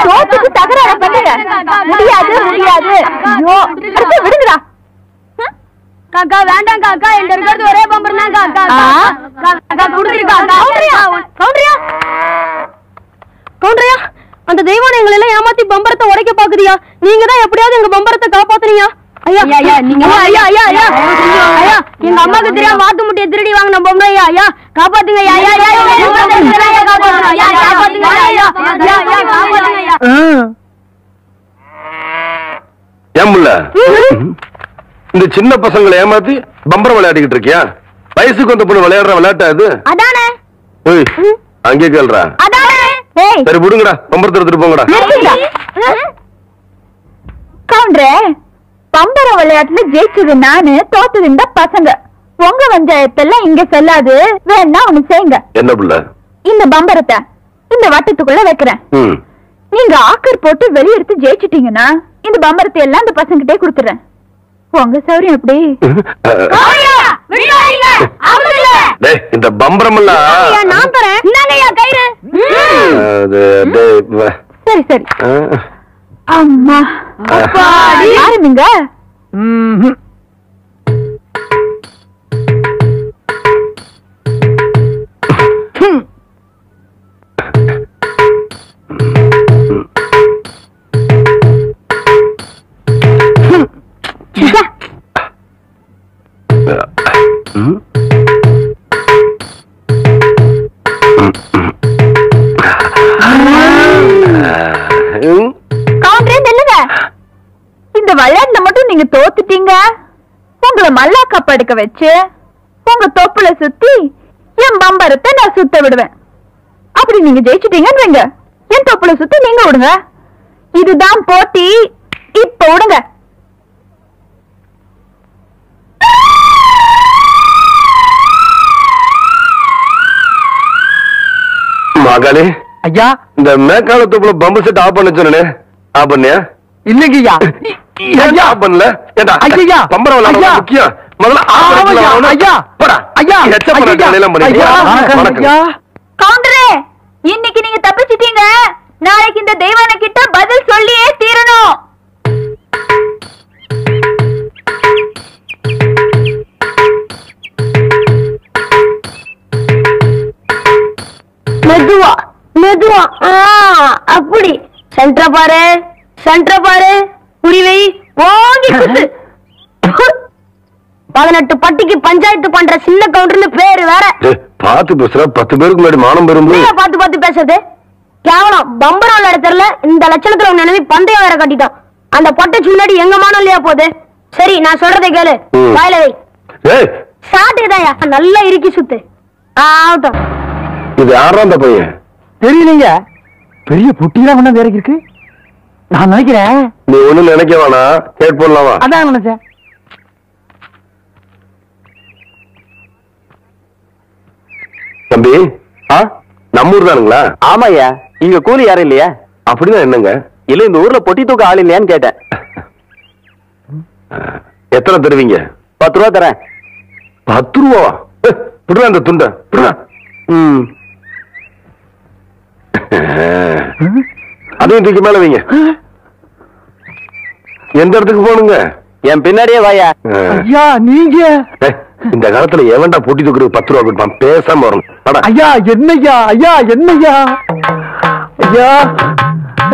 சோத்துக்கு தகராறு பண்ணுங்க. முடியாது முடியாது. ஐயோ விடுங்கடா. காக்கா வேண்டாம் காக்கா, என்கிட்ட இருக்கிறது ஒரே பம்பர் தான் காக்கா. காக்கா குடுத்துருக்கா. கவுண்டரியா, அந்த தெய்வான எங்களை எல்லாம் ஏமாத்தி பம்பரத்தை உடைக்க பாக்குறியா? நீங்க தான் எப்படியாவது எங்க பம்பரத்தை காப்பாத்துறீங்க. ஐயா ஐயா நீங்க ஐயா ஐயா ஐயா ஐயா எங்க அம்மாக்கு தெரியாம வாத்து முட்டையை திருடி வாங்கின பொம்பளை. ஐயா ஐயா காப்பாத்துங்க. ஐயா ஐயா இந்த சின்ன பசங்களை ஏமாத்தி பம்பரம் விளையாடிக்கிட்டு இருக்கியா? வயசுக்கு வந்த பொண்ணு விளையாடுற விளையாட்டா அது? அதானே. அங்கே கேள்றா. சரி விடுங்கடா, பம்பரத்தை எடுத்துட்டு போங்கடா. கவுண்டரே, பம்பர விளையாட்டுல ஜெயிச்சது நானு, தோத்தது இந்த பசங்க. உங்க பஞ்சாயத்தெல்லாம் இங்க செல்லாது. வேணா ஒண்ணு செய்யுங்க. என்ன புள்ள? இந்த பம்பரத்தை இந்த வட்டத்துக்குள்ள வைக்கிறேன். நீங்க ஆக்கர் போட்டு வெளியெடுத்து ஜெயிச்சிட்டீங்கன்னா இந்த பம்பரத்தை எல்லாம் இந்த பசங்கிட்டே கொடுத்துறேன். உங்க சௌரியம் எப்படி? இந்த பம்பரம் எல்லாம் நான் தரேன். சரி சரி. அம்மா ஆரம்பிங்க. இந்த விளையாட்டுல மட்டும் நீங்க தோத்துட்டீங்க. உங்களை மல்லாக்கா படுக்க வச்சு உங்க தொப்புல சுத்தி என் பம்பரத்தை நான் சுத்த விடுவேன். அப்படி நீங்க ஜெயிச்சிட்டீங்கன்னு என் தொப்புல சுத்தி நீங்க விடுங்க. இதுதான் போட்டி. இப்ப விடுங்க. மகளே ஐயா, இந்த மேக்கால தொப்புல பம்பு செட் ஆஃப் பண்ண சொன்னே, ஆஃப் பண்ணியா? இல்லைங்கய்யா. ஐயா ஆஃப் பண்ணல. ஏண்டா ஐயா பம்பரம் விளையாட முக்கியம். முதல்ல ஆஃப் பண்ணலாம். ஐயா போடா. ஐயா எச்ச பண்ண எல்லாம் பண்ணியா? கவுண்டரே, இன்னைக்கு நீங்க தப்பிச்சிட்டீங்க. நாளைக்கு இந்த தெய்வான கிட்ட பதில் சொல்லியே தீரணும். மெதுவா மெதுவா. அப்படி சென்டர பாரு, சென்டர பாரு. புரிவை ஓங்கி குத்து. 18 பட்டிக்கு பஞ்சாயத்து பண்ற சின்ன கவுண்டர்னு பேரு வேற. பாத்து பேசுற. 10 பேருக்கு முன்னாடி மானம் பெறும். பாத்து பேசுறது கேவலம். பம்பரம் விளையாட தெரியல. இந்த லட்சணத்துல நினைவு பந்தயம் வேற கட்டிட்டோம். அந்த பொட்டைச்சு முன்னாடி எங்க மானம் இல்லையா போகுது? சரி நான் சொல்றதை கேளு. வாயில வை. சாட்டுதாயா நல்லா இறுக்கி சுத்து. ஆகட்டும். இது யாரா அந்த பையன்? தெரியலீங்க. பெரிய புட்டிலாம் ஒண்ணு வேற இருக்கு. நான் நினைக்கிறேன். நீ ஒண்ணு நினைக்க வேணாம், கேட் போடலாமா? அதான் நினைச்சேன். தம்பி, நம்ம ஊர் தானுங்களா? ஆமாய்யா. இங்க கூலி யாரும் இல்லையா? அப்படிதான் என்னங்க? இல்ல இந்த ஊர்ல பொட்டி தூக்க ஆள் இல்லையான்னு கேட்டேன். எத்தனை தருவீங்க? 10 ரூபா தரேன். 10 ரூபாவா? புடுறா அந்த துண்ட புடுறா. அதையும் தூக்கி மேல வைங்க. எந்த இடத்துக்கு போகணுங்க? என் பின்னாடியே வாயா. ஐயா நீங்க இந்த காலத்துல எவன்டா பொட்டி தூக்குறது 10 ரூபா கொடுப்பான்? பேசாம வரணும். ஐயா என்னய்யா? ஐயா என்னய்யா? ஐயா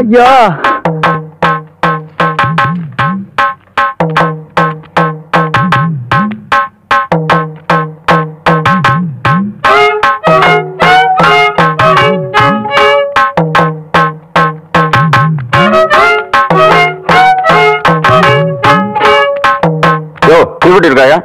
ஐயா இருக்காயா?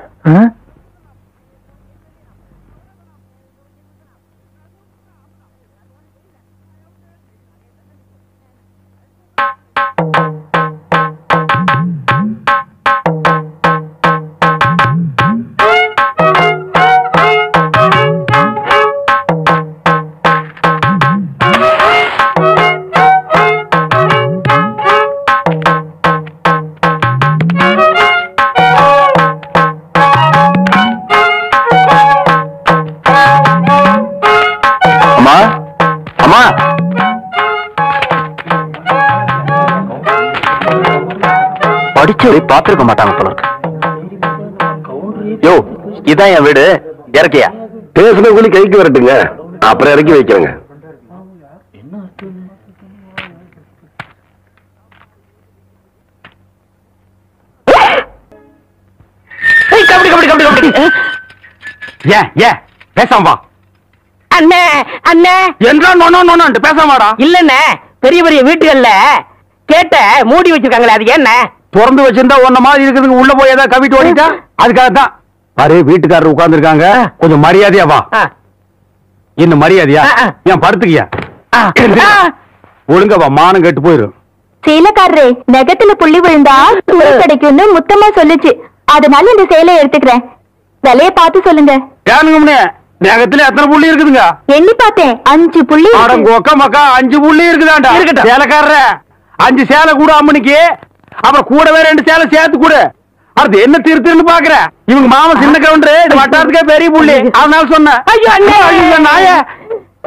முடிச்சு பாத்துருக்க மாட்டாங்க போல இருக்கு. யோ, இதான் என் வீடு, இறக்கியா? பேசுனவங்க கைக்கு வரட்டுங்க, அப்புறம் இறக்கி வைக்கிறேங்க. பேசாம அண்ணே அண்ணே என்றா நோன்னு பேசாமாடா. இல்லண்ணே, பெரிய பெரிய வீட்டுகள்ல கேட்ட மூடி வச்சிருக்காங்களே, அது என்ன? திறந்து வச்சிருந்தா ஒன்ன மாதிரி இருக்குதுங்க, உள்ள போய் ஏதாவது கவிட்டு ஓடிட்டா அதுக்காகத்தான். அரே, வீட்டுக்காரர் உட்கார்ந்து இருக்காங்க, கொஞ்சம் மரியாதையா வா. இன்னும் மரியாதையா என் படுத்துக்கியா? ஒழுங்க வா, மானம் கெட்டு போயிரும். சேலைக்காரரே, நெகத்துல புள்ளி விழுந்தா துணி கிடைக்கும்னு முத்தமா சொல்லுச்சு, அதனால இந்த சேலை எடுத்துக்கிறேன். விலைய பார்த்து சொல்லுங்க. ஏனுங்க, நகத்துல எத்தனை புள்ளி இருக்குதுங்க? எண்ணி பார்த்தேன், 5 புள்ளி. மக்கா 5 புள்ளி இருக்குதாண்டா. இருக்கட்டும், சேலைக்காரர 5 சேலை கூட அம்மனுக்கு, அப்புறம் கூடவே 2 சேலை சேர்த்து கூட. அது என்ன திருத்துன்னு பாக்குற? இவங்க மாமா சின்ன கவுண்டரு, வட்டாரத்துக்கே பெரிய புள்ளி, அதனால சொன்னேன். ஐயோ நாய,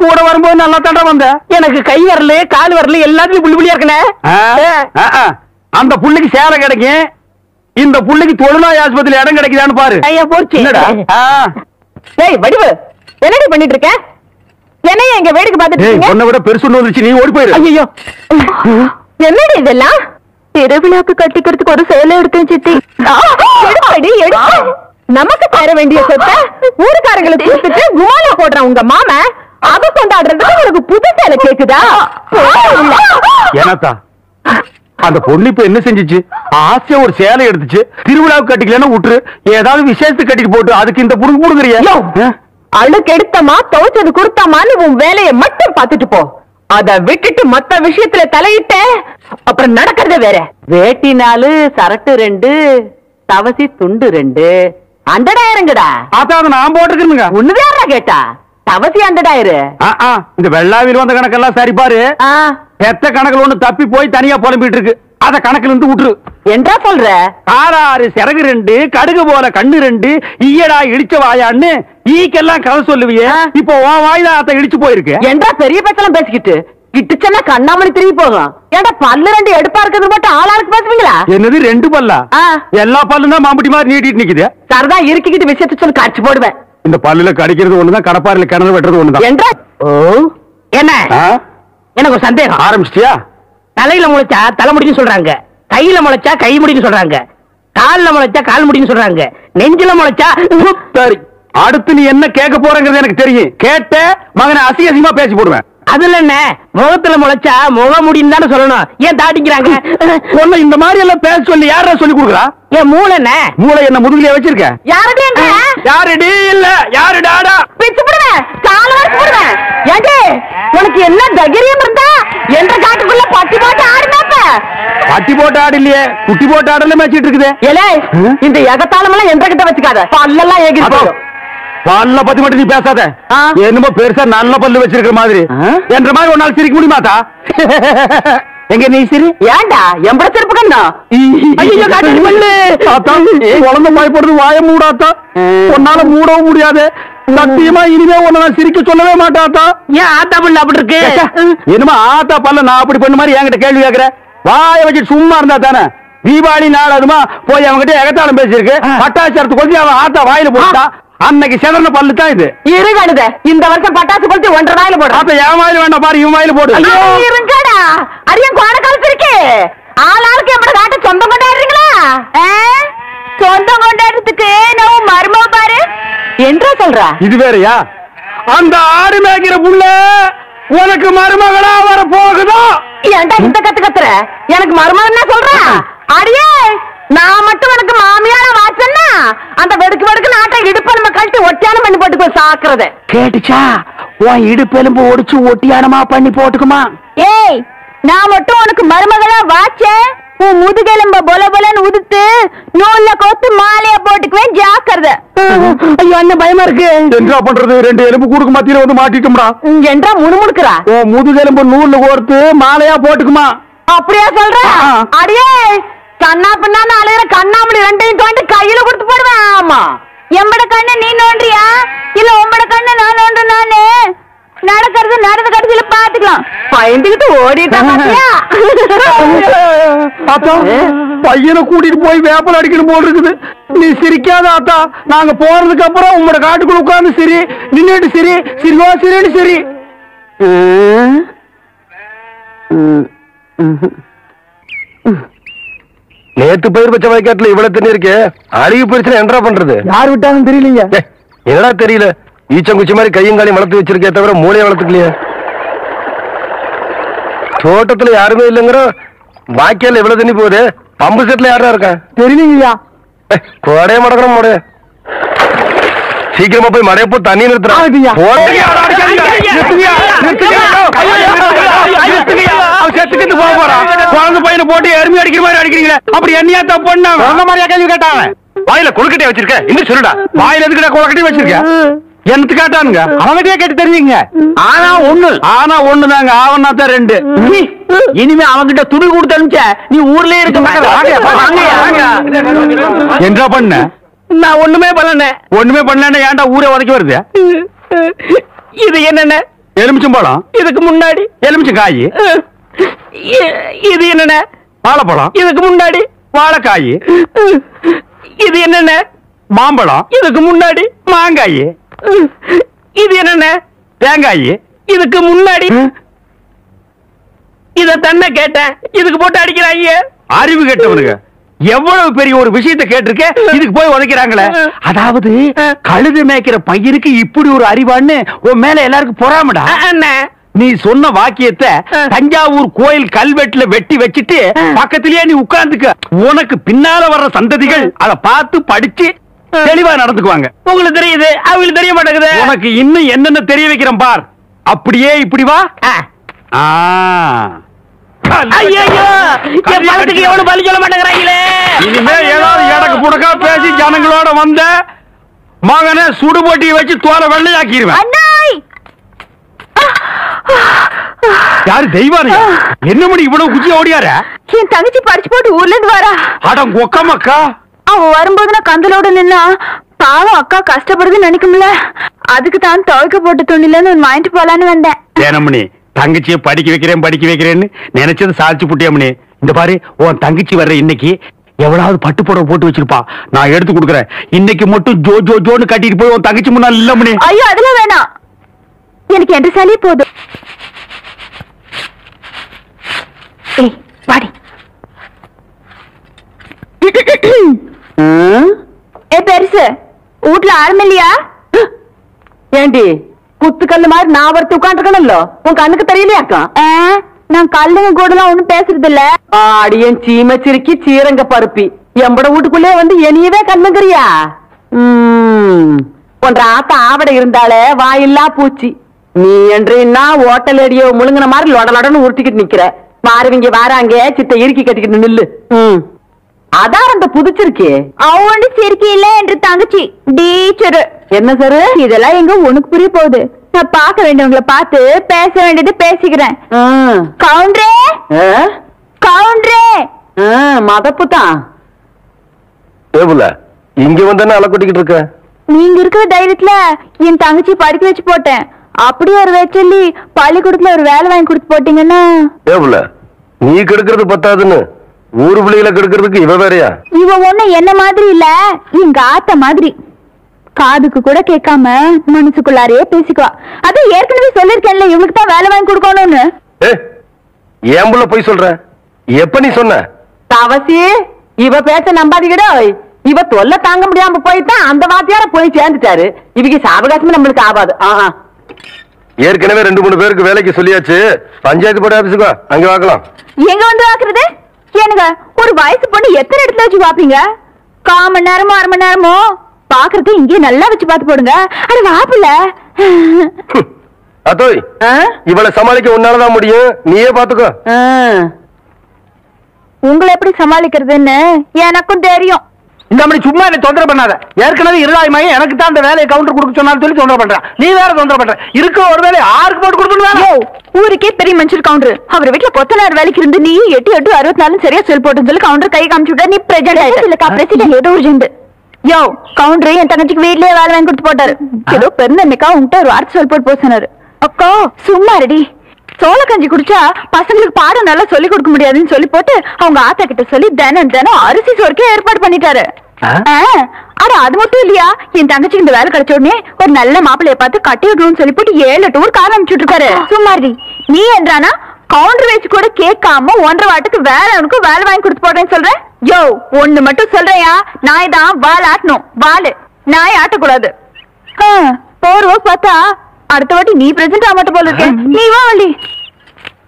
கூட வரும்போது நல்லா தண்டை வந்த. எனக்கு கை வரல, கால் வரல, எல்லாத்துலயும் புள்ளி புள்ளியா இருக்கனே. அந்த புள்ளிக்கு சேலை கிடைக்கும், இந்த புள்ளிக்கு தொழுநோய் ஆஸ்பத்திரி இடம் கிடைக்குதான்னு பாரு. ஐயா போச்சு. என்னடா? ஏய் வடிவு, என்னடி பண்ணிட்டு இருக்க? என்னைய எங்க வேடிக்கை பார்த்துட்டு இருக்கீங்க? உன்னை விட பெருசு வந்துருச்சு, நீ ஓடி போயிரு. ஐயோ, என்னடி இதெல்லாம்? திருவிழாக்கு கட்டிக்கிறதுக்கு ஒரு சேலை எடுத்தேன் சித்தி. எடுப்படி, எடுப்பு. நமக்கு தர வேண்டிய சொத்தை ஊருக்காரங்களுக்கு கொடுத்துட்டு குமால போடுறான் உங்க மாமா. அவ கொண்டாடுறதுக்கு உனக்கு புது சேலை கேக்குதா? ஏனாத்தா, அந்த பொண்ணு இப்ப என்ன செஞ்சிச்சு? ஆசையா ஒரு சேலை எடுத்துச்சு, திருவிழாவுக்கு கட்டிக்கலன்னு விட்டுரு, ஏதாவது விசேஷத்துக்கு கட்டிட்டு போட்டு அதுக்கு இந்த புடுங்க புடுங்குறியா? அழுக்கு எடுத்தமா துவைச்சது கொடுத்தாமான்னு உன் வேலையை மட்டும் பார்த்துட்டு போ. அத விட்டுட்டு மத்த விஷயத்துல தலையிட்ட அப்புறம் நடக்கிறத வேற. வேட்டி 4, சரட்டு 2, தவசி துண்டு 2, 100,000ங்கடா. அதான் நான் போட்டுருக்குங்க. ஒண்ணுதாரா கேட்டா? தவசி 100,000. இந்த வெள்ளாவில் வந்த கணக்கெல்லாம் சரி பாரு. எத்த கணக்குல ஒண்ணு தப்பி போய் தனியா புலம்பிட்டு இருக்கு, அத கணக்குல இருந்து விட்டுரு. என்றா சொல்ற? 6 சிறகு 2, கடுகு போல கண்ணு 2, ஈயடா இடிச்ச வாயான்னு ஈக்கெல்லாம் கதை சொல்லுவியே, இப்போ உன் வாய்தான் அத இடிச்சு போயிருக்கு. என்றா பெரிய பேச்செல்லாம் பேசிக்கிட்டு கிட்டுச்சன்னா கண்ணாமணி திரும்பி போகும். ஏன்டா பல்லு 2 எடுப்பா இருக்கிறது மட்டும் ஆளாளுக்கு பேசுவீங்களா? என்னது 2 பல்லா? எல்லா பல்லும் தான் மாம்பட்டி மாதிரி நீட்டிட்டு நிக்குது. சரதா இருக்கிட்டு விஷயத்த சொல்லி காட்சி போடுவேன். இந்த பல்லுல கடிக்கிறது ஒண்ணுதான், கடப்பாரில கிணறு வெட்டுறது ஒண்ணுதான். என்றா என்ன? எனக்கு ஒரு சந்தேகம். ஆரம்பிச்சிட்டியா? தலையில முளைச்சா தலைமுடின்னு சொல்றாங்க, கையில முளைச்சா கை முடின்னு சொல்றாங்க, கால்ல முளைச்சா கால் முடின்னு சொல்றாங்க, நெஞ்சில முளைச்சா. சரி, அடுத்து நீ என்ன கேட்க போறங்கிறது எனக்கு தெரியும். கேட்ட மகனை அசிங்கமா பேசி போடுவேன். அதுல என்ன, முகத்துல முளைச்சா முக முடின்னு தானே சொல்லணும், ஏன் தாட்டிக்கிறாங்க? ஒண்ணு இந்த மாதிரி எல்லாம் பேச சொல்லி யாரா சொல்லி கொடுக்குறா? ஏன் மூளை என்ன? மூளை என்ன முதுகுலயே வச்சிருக்க? யாருடி இல்ல யாருடாடா? பிச்சு போடுவேன், கால வரைக்கும் போடுவேன். ஏண்டே, உனக்கு என்ன தைரியம் இருந்தா என்ற காட்டுக்குள்ள பட்டி போட்டு ஆடுனாப்ப? பட்டி போட்டு ஆடு இல்லையே, குட்டி போட்டு ஆடல மேய்ச்சிட்டு இருக்குது. ஏலே, இந்த எகத்தாளமெல்லாம் என்ற கிட்ட வச்சுக்காத, பல்லெல்லாம் ஏகிட்டு போகும். பல்ல பத்தி மட்டும் நீ பேசாத. என்னமோ பெருசா நல்ல பல்லு வச்சிருக்கிற மாதிரி என்ற மாதிரி ஒரு நாள் சிரிக்க முடியுமாத்தா? எங்க நீ சிரி? ஏண்டா எம்பட செருப்பு கண்ணா? ஐயோ காட்டு பல்லு. குழந்தை பயப்படுறது வாய மூடாத்தா, உன்னால மூடவும் முடியாது. சத்தியமா இனிமே உன்னை நான் சிரிக்க சொல்லவே மாட்டாத்தா. ஏன் ஆத்தா பல்லு அப்படி இருக்கு? என்னமா ஆத்தா பல்ல நான் அப்படி பண்ண மாதிரி என்கிட்ட கேள்வி கேட்கிற? வாய வச்சுட்டு சும்மா இருந்தா தானே? தீபாவளி நாள் அதுமா போய் அவங்ககிட்ட எகத்தாளம் பேசியிருக்கு, பட்டாசரத்து கொஞ்சம் அவன் ஆத்தா வாயில போட்டா அன்னைக்கு செதறன பல்லு தான் இது. இருங்கடுத, இந்த வருஷம் பட்டாசு கொளுத்தி 1.5 வாயில போடு. அப்ப என் வாயில வேண்டாம் பாரு, இவன் வாயில போடு. இருங்கடா, அரியன் கோண காலத்து இருக்கு. ஆளாளுக்கு எப்படி காட்ட சொந்தம் கொண்டாடுறீங்களா? சொந்தம் கொண்டாடுறதுக்கு நான் மருமக பாரு என்றா சொல்றா? இது வேறயா? அந்த ஆடு மேய்க்கிற புள்ள உனக்கு மருமகளா வர போகுதோ? ஏன்டா இந்த கத்து கத்துற? எனக்கு மருமகன் என்ன சொல்றா? அடியே, நான் மட்டும் எனக்கு மாமியார வாச்சன்னா அந்த வெடுக்கு வெடுக்கு நாட்டை இடுப்பெலும்பு கழட்டி ஒட்டியானம் பண்ணி போட்டுக்கோ. சாக்குறத கேட்டுச்சா? உன் இடுப்பெலும்பு ஒடிச்சு ஒட்டியானமா பண்ணி போட்டுக்குமா? ஏய், நான் மட்டும் உனக்கு மருமகளா வாச்சேன், உன் முதுகெலும்ப பொல பொலன்னு உதுத்து நூல்ல கோத்து மாலையா போட்டுக்குவேன், ஜாக்கிரதை. ஐயோ அண்ணன் பயமா இருக்கு. என்ன பண்றது? 2 எலும்பு கூடுக்கு மத்தியில வந்து மாட்டிட்டோம்டா. என்றா முணுமுணுக்குறா? உன் முதுகெலும்பு நூல்ல கோர்த்து மாலையா போட்டுக்குமா? அப்படியா சொல்ற? அடியே, கண்ணா பின்னான்னு அலையிற கண்ணாமணி 2ஐயும் தோண்டி கையில கொடுத்து போடுவேன். ஆமா, எம்பட கண்ணு நீ நோண்டியா இல்ல உம்பட கண்ணு நான் நோண்டு? நானு நடக்கிறது நடந்த கடைசியில பாத்துக்கலாம். பாத்துக்கலாம். பயந்துகிட்டு ஓடிட்டா பாத்தியா? ஆத்தா பையனை கூட்டிட்டு போய் வேப்பல் அடிக்கணும் போல் இருக்குது. நீ சிரிக்காத ஆத்தா. நாங்க போறதுக்கு அப்புறம் உங்களோட காட்டுக்குள்ள உட்கார்ந்து சரி நின்னுட்டு சரி சிரிவா சரின்னு சரி. நேத்து பயிர் பச்சை வாய்க்காட்டுல இவ்வளவு தண்ணி இருக்கு. அழுகி போயிருச்சுன்னா என்னடா பண்றது? யார் விட்டாங்கன்னு தெரியலீங்க. என்னடா தெரியல. ஈச்சங்குச்சி மாதிரி கையும் காலையும் வளர்த்து வச்சிருக்கே தவிர மூளையை வளர்த்துக்கலையே. தோட்டத்துல யாருமே இல்லைங்கிற வாய்க்கால எவ்வளவு தண்ணி போகுது. பம்பு செட்ல யாரா இருக்கா தெரியலீங்கய்யா. கோடைய மடக்கிற மோடைய சீக்கிரமா போய் மடைய போ தண்ணி நிறுத்துறான். குழந்தை பையனை போட்டு எருமை அடிக்கிற மாதிரி அடிக்கிறீங்களே, அப்படி என்னையா தப்பு பண்ண மாதிரியா கேள்வி கேட்டாங்க. வாயில கொழுக்கட்டையை வச்சிருக்க இன்னும் சொல்லுடா. வாயில எதுக்கிட்ட கொழுக்கட்டையும் வச்சிருக்க? எனக்கு கேட்டானுங்க. அவங்ககிட்டயே கேட்டு தெரிஞ்சுங்க. ஆனா ஒண்ணுதாங்க. ஆவனா தான் ரெண்டு. இனிமே அவங்கிட்ட துணி கொடுத்து அனுப்பிச்ச நீ ஊர்லயே இருக்க என்ன பண்ண? நான் ஒண்ணுமே பண்ணல. ஏன்டா ஊரே உதைக்க வருது? இது என்னென்ன? எலுமிச்சம்பழம். இதுக்கு முன்னாடி எலுமிச்சங்காய். இது என்னென்ன? வாழைப்பழம். இதுக்கு முன்னாடி வாழைக்காய். இது என்னென்ன? மாம்பழம். இதுக்கு முன்னாடி மாங்காய். இது என்னென்ன? தேங்காய். இதுக்கு முன்னாடி இத தன்னை கேட்டேன். இதுக்கு போட்டு அடிக்கிறாங்க. அறிவு கேட்டவனுங்க எவ்வளவு பெரிய ஒரு விஷயத்தை கேட்டிருக்க, இதுக்கு போய் உதைக்கிறாங்களே. அதாவது கழுது மேய்க்கிற பையனுக்கு இப்படி ஒரு அறிவான்னு உன் மேல எல்லாருக்கும் பொறாமடா. நீ சொன்ன வாக்கியத்தை தஞ்சாவூர் கோயில் கல்வெட்டுல வெட்டி வச்சிட்டு பக்கத்திலேயே நீ உட்கார்ந்துக்க. உனக்கு பின்னால வர்ற சந்ததிகள் அதை பார்த்து படிச்சு தெளிவா நடந்துக்குவாங்க. உங்களுக்கு தெரியுது, அவங்களுக்கு தெரிய மாட்டேங்குது. உனக்கு இன்னும் என்னென்ன தெரிய வைக்கிறேன் பார். அப்படியே இப்படி வா. இனிமே ஏதாவது எடக்கு புடக்கா பேசி ஜனங்களோட வந்த மகனை சுடுபொட்டியை வச்சு தோலை வெள்ளையாக்கிடுவேன். யாரு தெய்வானு? என்ன மணி இவ்வளவு குச்சி ஓடியார? என் தங்கச்சி படிச்சு போட்டு ஊர்ல இருந்து வரா. அடம் கொக்கமக்கா. அவ வரும்போது நான் கந்தலோட நின்னா பாவம் அக்கா கஷ்டப்படுதுன்னு நினைக்கும்ல. அதுக்கு தான் துவைக்க போட்டு துணிலன்னு வாங்கிட்டு போலான்னு வந்தேன். ஏனமணி தங்கச்சியை படிக்க வைக்கிறேன்னு நினைச்சது சாதிச்சு புட்டியமணி. இந்த பாரு உன் தங்கச்சி வர்ற இன்னைக்கு எவ்வளவு பட்டு புடவை போட்டு வச்சிருப்பா. நான் எடுத்து கொடுக்குறேன். இன்னைக்கு மட்டும் ஜோ ஜோ ஜோன்னு கட்டிட்டு போய் உன் தங்கச்சி முன்னாள் இல்ல மணி. ஐயோ அதெல்லாம் வேணாம். எனக்கு என்ற சாலியே போதும். பாடி பெருசு வீட்டுல ஆரம்பில்லையா? ஏண்டி குத்துக்கல்லு மாதிரி நான் ஒருத்தி உட்காந்துருக்கணும்ல, உன் கண்ணுக்கு தெரியலையாக்கா? நான் கல்லுங்க கூட எல்லாம் ஒண்ணும் பேசுறது இல்ல. ஆடியன் சீமச்சிருக்கி சீரங்க பருப்பி எம்பட வீட்டுக்குள்ளே வந்து என்னையவே கண்ணுங்கிறியா? ஒன்ற ஆத்த ஆவடை இருந்தாலே வாயில்லா பூச்சி. நீ என்றா ஓட்டல் அடியோ முழுங்கின மாதிரி லொடலொடன்னு உருட்டிக்கிட்டு நிக்கிற. மாறுவீங்க வாராங்க சித்த இறுக்கி கட்டிக்கிட்டு நில்லு. அதான் அந்த புதுச்சிருக்கே அவண்டு சிரிக்கி இல்ல என்று தங்கச்சி டீச்சரு. என்ன சார் இதெல்லாம் எங்க உனக்கு புரிய போகுது? நான் பார்க்க வேண்டியவங்களை பார்த்து பேச வேண்டியது பேசிக்கிறேன். கவுண்டரே கவுண்டரே மதப்பு தான். இங்க வந்து அலை கொட்டிக்கிட்டு இருக்க. நீங்க இருக்கிற தைரியத்துல என் தங்கச்சி படிக்க வச்சு போட்டேன். அப்படி ஒரு வச்சல்லி பள்ளிக்கூடத்துல ஒரு வேலை வாங்கி கொடுத்து போட்டீங்கன்னா. நீ கெடுக்கிறது பத்தாதுன்னு ஊரு பிள்ளைகளை கெடுக்கிறதுக்கு இவ வேறையா? இவ ஒண்ணு என்ன மாதிரி இல்ல, எங்க ஆத்த மாதிரி. காதுக்கு கூட கேட்காம மனசுக்குள்ளாரே பேசிக்குவா. அது ஏற்கனவே சொல்லிருக்கேன்ல இவளுக்கு தான் வேலை வாங்கி கொடுக்கணும்னு. ஏன் புள்ள போய் சொல்ற? எப்ப நீ சொன்ன? தவசி இவ பேச்ச நம்பாதீங்கடா. இவ தொல்லை தாங்க முடியாம போயிட்டான். அந்த வாத்தியார போய் சேர்ந்துட்டாரு. இவங்க சாவகாசமே நம்மளுக்கு ஆகாது. ஏற்கனவே 2-3 பேருக்கு வேலைக்கு சொல்லியாச்சு. பஞ்சாயத்து போர்டு ஆபீஸுக்கு அங்க வாக்கலாம். எங்க வந்து வாக்குறது? எனக்கு ஒரு வயசு பொண்ணு எத்தனை இடத்துல வச்சு பாப்பீங்க? 1/4 மணி நேரமோ 1/2 மணி நேரமோ பாக்குறது இங்கே நல்லா வச்சு பாத்து போடுங்க. அது வாப்புல அத்தோய் இவளை சமாளிக்க உன்னாலதான் முடியும். நீயே பாத்துக்கோ. உங்களை எப்படி சமாளிக்கிறதுன்னு எனக்கும் தெரியும். இந்த மாதிரி சும்மா என்ன தொந்தரவு பண்ணாத. ஏற்கனவே இருளாய்மாயி எனக்கு தான் அந்த வேலையை கவுண்டர் கொடுக்க சொன்னாலும் சொல்லி தொந்தரவு பண்றான். நீ வேற தொந்தரவு பண்ற. இருக்க ஒரு வேலை யாருக்கு போட்டு கொடுக்கணும்? ஊருக்கே பெரிய மனுஷர் கவுண்டர். அவர் வீட்டுல கொத்தனார் வேலைக்கு இருந்து நீ 8 64 சரியா செல் போட்டு சொல்லி கவுண்டர் கை காமிச்சு விட்டா நீ பிரசிடென்ட் ஏதோ ஒரு ஜெண்டு. யோ கவுண்டர் என் தங்கச்சிக்கு வீட்லயே வேலை வாங்கி கொடுத்து போட்டாரு. ஏதோ பெருந்தன்மைக்கா உன்கிட்ட ஒரு வார்த்தை சொல் போட்டு போக சொன்னாரு. அக்கா சும்மா ரெடி. சோள கஞ்சி குடிச்சா பசங்களுக்கு பாடம் நல்லா சொல்லி கொடுக்க முடியாதுன்னு சொல்லி போட்டு அவங்க ஆத்தா கிட்ட சொல்லி தினம் அரிசி சோறுக்கே ஏற்பாடு பண்ணிட்டாரு. அட அது மட்டும் இல்லையா, என் தங்கச்சிக்கு இந்த வேலை கிடைச்ச உடனே ஒரு நல்ல மாப்பிள்ளைய பார்த்து கட்டி விடணும்னு சொல்லி போட்டு 7-8 ஊர் கார அனுப்பிச்சுட்டு இருக்காரு. சும்மாரி நீ என்றானா கவுண்டர் வச்சு கூட கேட்காம 1.5 வாட்டுக்கு வேலைக்கு வேலை வாங்கி கொடுத்து போடுறேன்னு சொல்றேன். யோ ஒண்ணு மட்டும் சொல்றையா, நாய் தான் வால் ஆட்டணும், வாலு நாய் ஆட்டக்கூடாது. போர்வோ பார்த்தா அடுத்த வாட்டி நீ பிரசன்ட் ஆக மாட்ட போல இருக்க. நீ வா வள்ளி,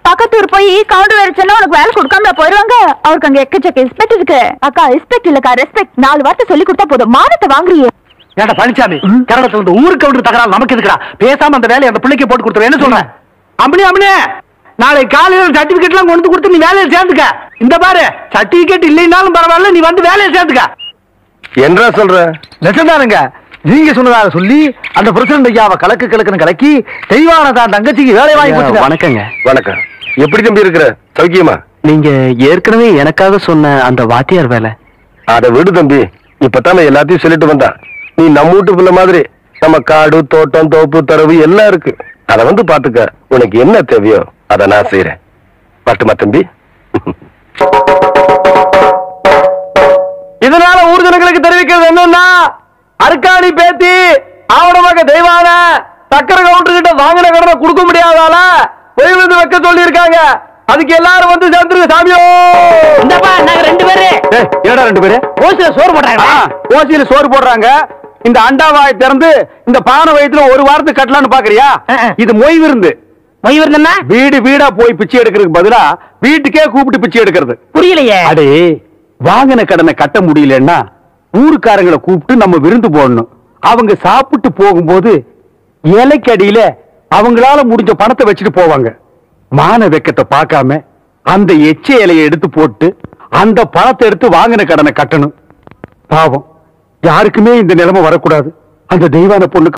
பக்கத்தூர் போய் கவுண்டர் வச்சா உனக்கு வேலை கொடுக்காம போயிருவாங்க. அவருக்கு அங்க எக்கச்சக்க ரெஸ்பெக்ட் இருக்கு. அக்கா ரெஸ்பெக்ட் இல்லக்கா ரெஸ்பெக்ட், 4 வார்த்தை சொல்லி கொடுத்தா போதும், மானத்தை வாங்குறியே. ஏடா பழனிசாமி, கரடத்துல இந்த ஊருக்கு கவுண்டர் தகராறு நமக்கு இருக்குடா. பேசாம அந்த வேலையை அந்த பிள்ளைக்கு போட்டு கொடுத்துரு. என்ன சொல்றேன்? அம்மனே நாளை காலையில சர்டிபிகேட் எல்லாம் கொண்டு கொடுத்து நீ வேலையை சேர்ந்துக்க. இந்த பாரு, சர்டிபிகேட் இல்லைன்னாலும் பரவாயில்ல, நீ வந்து வேலையை சேர்ந்துக்க. என்ன சொல்ற? நெசந்தானுங்க, நீங்க சொன்னதாக சொல்லி அந்த பிரசிடண்ட் ஐயாவை கலக்குன்னு கலக்கி தெய்வான தான் தங்கச்சிக்கு வேலை வாங்கி கொடுத்து. வணக்கங்க. வணக்கம். எப்படி தம்பி இருக்கிற? சௌக்கியமா? நீங்க ஏற்கனவே எனக்காக சொன்ன அந்த வாத்தியார் வேலை அதை விடு தம்பி, இப்பதானே எல்லாத்தையும் சொல்லிட்டு வந்தான். நீ நம்ம வீட்டு பிள்ளை மாதிரி நம்ம காடு தோட்டம் தோப்பு தரவு எல்லாம் இருக்கு. அதை வந்து பாத்துக்க, உனக்கு என்ன தேவையோ அதை நான் செய்யறேன். பட்டுமா தம்பி? இதனால ஊர் ஜனங்களுக்கு தெரிவிக்கிறது என்னன்னா, அருக்காணி பேத்தி ஆவணமாக தெய்வான சக்கர கவுண்டர் கிட்ட வாங்கின கடனை கொடுக்க முடியாதால போய் வந்து வைக்க சொல்லி இருக்காங்க. அதுக்கு எல்லாரும் வந்து சேர்ந்துருங்க சாமியோ. நாங்க 2 பேரு. ஏடா 2 பேரு? ஓசியில சோறு போடுறாங்க. ஓசியில சோறு போடுறாங்க. இந்த அண்டாவாய் திறந்து இந்த பானை வயித்துல ஒரு வாரத்துக்கு கட்டலான்னு பாக்குறியா? இது மொய் விருந்து. மொய் விருந்துன்னா வீடு வீடா போய் பிச்சை எடுக்கிறதுக்கு பதிலா வீட்டுக்கே கூப்பிட்டு பிச்சை எடுக்கிறது. புரியலையே. அடே, வாங்கின கடனை கட்ட முடியலன்னா ஊருக்காரங்களை கூப்பிட்டு நம்ம விருந்து போடணும். அவங்க சாப்பிட்டு போகும்போது இலைக்கடியில அவங்களால முடிஞ்ச பணத்தை வச்சுட்டு போவாங்க. மான வெக்கத்தை பார்க்காம அந்த எச்ச இலையை எடுத்து போட்டு அந்த பணத்தை எடுத்து வாங்கின கடனை கட்டணும். பாவம், யாருக்குமே இந்த நிலைமை வரக்கூடாது. அந்த தெய்வான பொண்ணுக்கு